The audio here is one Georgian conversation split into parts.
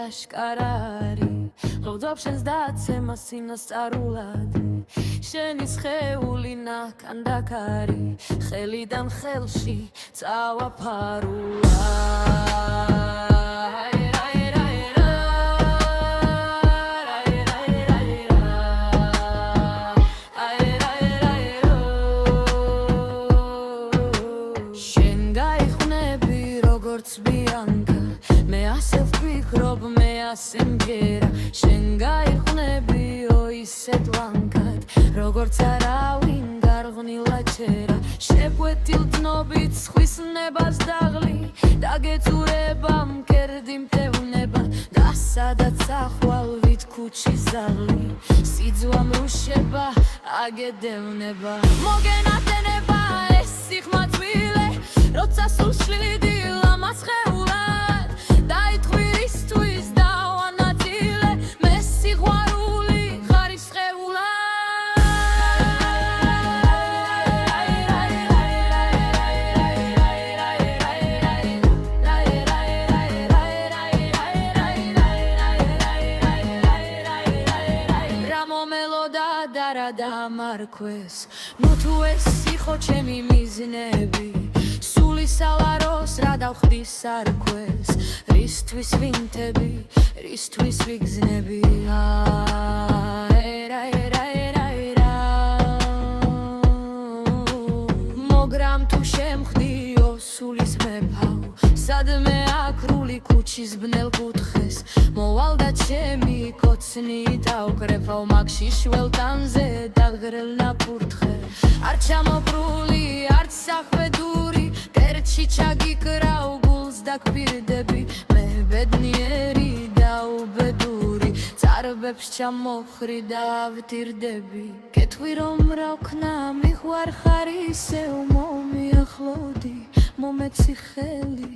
აშკარარი ღვთობს შენს დაცემა სინასწრულად შენი სხეული ნაკანდაკარი ხელიდან ხელში წავაფარულა შენ გაიხვნები როგორც ბიანკა მე ასე ვფიქრობ მე ასე მგერა შენ გაიხვნები ისეთ ლანკად როგორც არავინ გარღვნილა ჩერა შეგვეთილ დნობით სხვის ნებას დაღლი დაგეწურება მკერდი მტევნება და სადაც ახვალვით ქუჩის ზაღლი სიძვამ რუშება აგედევნება მოგენათენება ეს სიხმაწვილე როცა სულ შლიდი ლამას ხეულად დაითხვირისთვის დავანაწილე მე სიყვარული ხარის ხეულად რა მომელოდა და რა დამარქვეს ნუ თუ ეს იყო ჩემი მიზნები სულისალაროს რა დავხდი სარქვეს რისთვის ვინთები რისთვის ვიგზნები მოგრამ თუ შემხდიო სულის მეფავ სადმე აკრული ქუჩის ბნელ კუთხეს მოვალ და ჩემი კოცნი დავკრეფავ მაგში შველტანზე დაგრელ ნაფურთხე არ ჩამობრული არც სახვედური კერჩი ჩაგიკრავ გულს დაგპირდები მე ბედნიერი და უბედური წარბებს ჩამოხრი და ვტირდები კეთვი რომ რა ვქნა მიხვარხარ ისევ მომიახლოდი მომეცი ხელი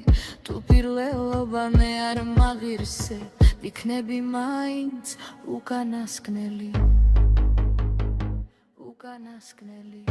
თუ პირლელობა მე არ მაღირსე ვიქნები მაინც უკანასკნელი უკანასკნელი